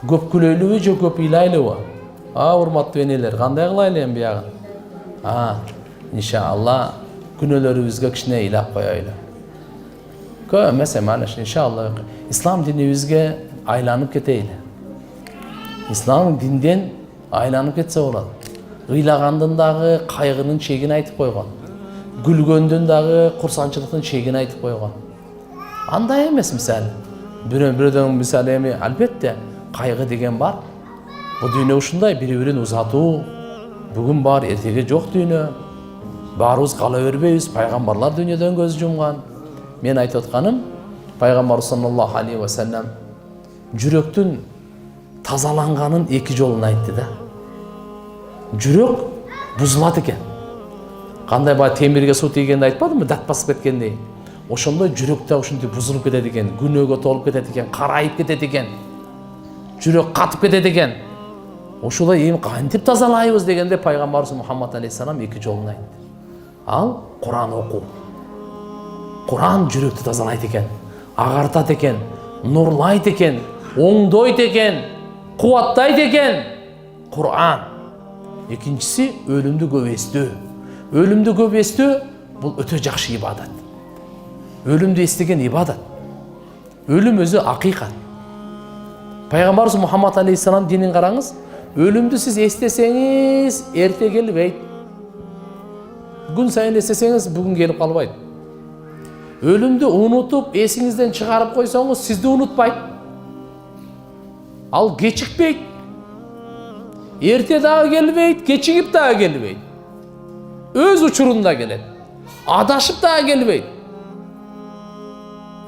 Көп күлөйлүбү же көп ыйлайлыбы? Урматтуу энелер, кандай кылайлы эми биягын? Иншалла күнөөлөрүбүзгө кичине ыйлап коелу. Көп эмес эми иншалла ислам динибизге айланып кетейли. Ислам динден айланып кетсе болот. Ыйлагандын дагы кайгынын чегин айтып койгон. Күлгөндүн дагы курсанчылыктын чегин айтып койгон. Андай эмес мисалы. Бирөөдөн мисалы эми албетте кайгы деген бар. Бул дүйнө ушундай, бири-бирин узатуу. Бүгүн бар, эртеге жок дүйнө. Баарыбыз кала бербейбиз. Пайгамбарлар дүйнөдөн көз жумган. Мен айтып атканым, Пайгамбар саллаллаху алейхи ва саллям жүрөктүн тазаланганын эки жолун айтты да. Жүрөк бузулат экен. Кандай баа темирге суу тийгенде айтпадымбы, дат басып кеткендей. Ошондой жүрөк да ушинтип бузулуп кетет экен, күнөөгө толуп кетет экен, карайып кетет экен. Жүрөк катып кетет экен. Ошолой эми кантип тазалайбыз дегенде Пайгамбарыбыз Мухаммад алейхиссалам эки жолун айтты. Ал Куран окуу. Куран жүрөктү тазалайт экен, агартат экен, нурлайт экен, оңдойт экен, кубаттайт экен. Куран. Экинчиси өлүмдү көп эстөө. Өлүмдү көп эстөө бул өтө жакшы ибадат. Өлүмдү эстеген ибадат. Өлүм өзү акыйкат. Пайгамбарыбыз Мухаммад алейхиссалам динин караңыз, өлүмдү сиз эстесеңиз, эрте келбейт. Күн сайын эстесеңиз, бүгүн келип калбайт. Өлүмдү унутуп, эсиңизден чыгарып койсоңуз, сизди унутпайт. Ал кечикпейт. Эрте дагы келбейт, кечигип дагы келбейт. Өз учурунда келет. Адашып дагы келбейт.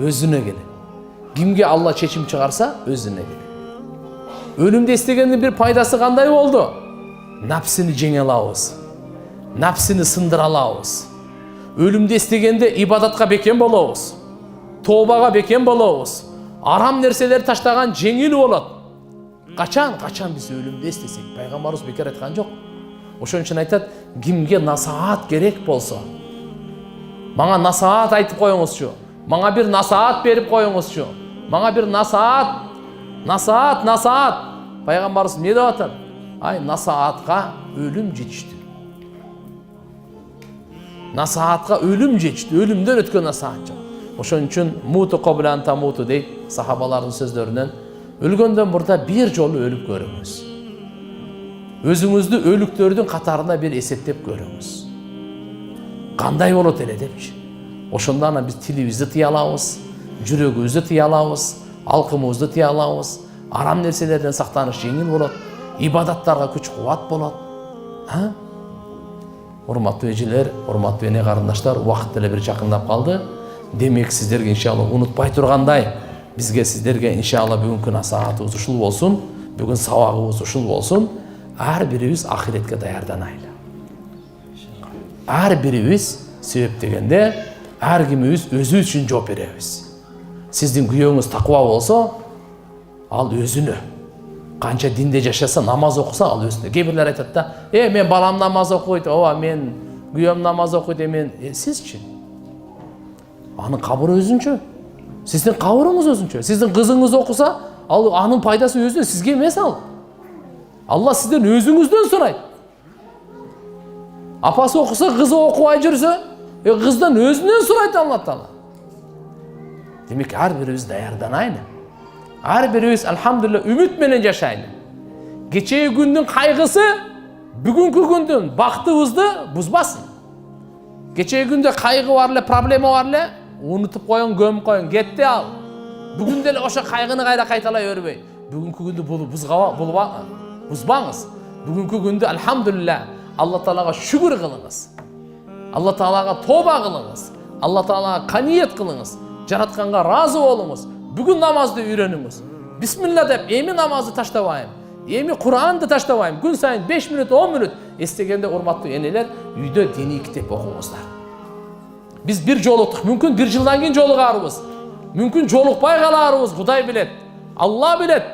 Өзүнө келет. Кимге Алла чечим чыгарса, өзүнө келет. Өлүмдү эстегендин бир пайдасы кандай болду? Напсыны жеңе алабыз. Напсыны сындыра алабыз. Өлүмдү эстегенде ибадатка бекем болобуз. Тообага бекем болобуз. Арам нерселер таштаган жеңил болот. Качан биз өлүмдү эстесек, Пайгамбарыбыз бекер айткан жок. Ошон үчүн айтат, кимге насаат керек болсо, мага насаат айтып коюңузчу. Мага бир насаат берип коюңузчу. Мага бир насаат. Пайгамбарыбыз эмне деп атат? Насаатка өлүм жетиштүү. Насаатка өлүм жетиштүү. Өлүмдөн өткөн насаат жок. Ошон үчүн муту кобла ан тамуту дейт сахабалардын сөздөрүнөн. Өлгөндөн мурда бир жолу өлүп көрүңүз. Өзүңүздү өлүктөрдүн катарына бир эсептеп көрүңүз. Кандай болот эле депчи. Ошондо ана биз тилибизди тыя алабыз, жүрөгүбүздү тыя алабыз, алкымыбызды тыя алабыз, арам нерселерден сактаныш жеңил болот, ибадаттарга күч кубат болот. Урматтуу эжелер, урматтуу эне карындаштар, убакыт деле бир жакындап калды. Демек сиздерге иншалла унутпай тургандай, бизге сиздерге иншалла бүгүнкү насаатыбыз ушул болсун, бүгүн сабагыбыз ушул болсун. Ар бирибиз ахиретке даярданайлы. Ар бирибиз себеп дегенде ар кимибиз өзү үчүн жооп беребиз. Сиздин күйөөңүз таква болсо, ал өзүнө. Канча динде жашаса, намаз окуса, ал өзүнө. Кээ бирлер айтат да, мен балам намаз окуйт, мен күйөөм намаз окуйт, мен сизчи. Анын кабыры өзүнчө. Сиздин кабырыңыз өзүнчө. Сиздин кызыңыз окуса, ал анын пайдасы өзүнө, сизге эмес ал. Алла сизден өзүңүздөн сурайт. Апасы окуса, кызы окубай жүрсө, кыздан өзүнөн сурайт Алла Таала. Демек ар бирибиз даярданайлы. Ар бирибиз алхамдулилlah үмүт менен жашайлы. Кечеги күндүн кайгысы бүгүнкү күндүн бактыбызды бузбасын. Кечеги күндө кайгы бар эле, проблема бар эле, унутуп коюң, көмүп коюң, кетти ал. Бүгүн деле ошо кайгыны кайра кайталай бербей. Бүгүнкү күндү бузбаңыз. Бүгүнкү күндү алхамдулилlah Алла Таалага шүгүр кылыңыз. Алла Таалага тоба кылыңыз. Алла Таалага каниет кылыңыз. Жаратканга разы болуңуз. Бүгүн намазды үйрөнүңүз. Бисмилла деп, эми намазды таштабайм. Эми Куранды таштабайм. Күн сайын 5 мүнөт, 10 мүнөт эстегенде урматтуу энелер, үйдө диний китеп окуңуздар. Биз бир жолуктук, мүмкүн 1 жылдан кийин жолугарбыз. Мүмкүн жолукпай каларбыз, Кудай билет. Алла билет.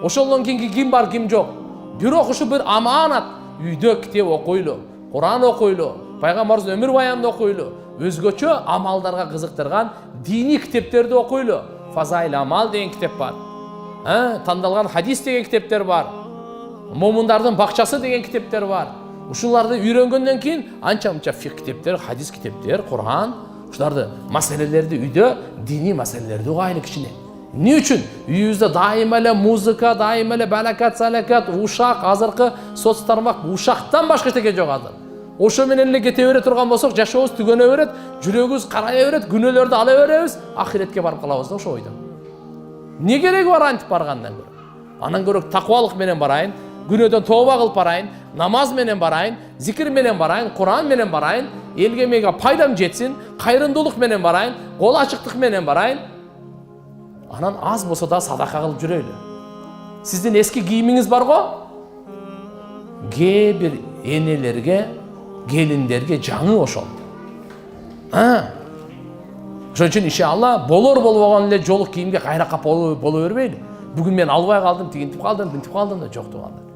Ошондон кийин ким бар, ким жок. Бирок ушу бир аманат. Үйдө китеп окуйлу, Куран окуйлу, Пайгамбарыбыздын өмүр баянын окуйлу, өзгөчө амалдарга кызыктырган диний китептерди окуйлу. Фазаил амал деген китеп бар. тандалган хадис деген китептер бар. Момундардын бакчасы деген китептер бар. Ушуларды үйрөнгөндөн кийин анча-мынча фик китептер, хадис китептер, Кур'ан, ушуларды маселелерди үйдө диний маселелерди угайлы кичине. Эмне үчүн? Үйүбүздө дайыма эле музыка, дайыма эле балакат, салакат, ушак, азыркы соц тармак ушактан башка эчтеке жок азыр. Ошо менен эле кете бере турган болсок, жашообуз түгөнө берет, жүрөгүбүз карая берет, күнөөлөрдү ала беребиз, ахиретке барып калабыз да ошо ойдо. Не кереги бар антип баргандан көрө? Анан көрөк такыбалык менен барайын, күнөөдөн тооба кылып барайын, намаз менен барайын, зикир менен барайын, Кур'ан менен барайын, элге мега пайдам жетсин, кайрымдуулук менен барайын, кол ачыктык менен барайын. Анан аз болсо да садака кылып жүрөйлү. Сиздин эски кийимиңиз барго? Кээ бир энелерге, келиндерге жаңы ошол. Ошон үчүн иншалла болбогон эле жолук кийимге кайра кап боло бербейли. Бүгүн мен албай калдым, тигинтип калдым, бинтип калдым да жок туганда.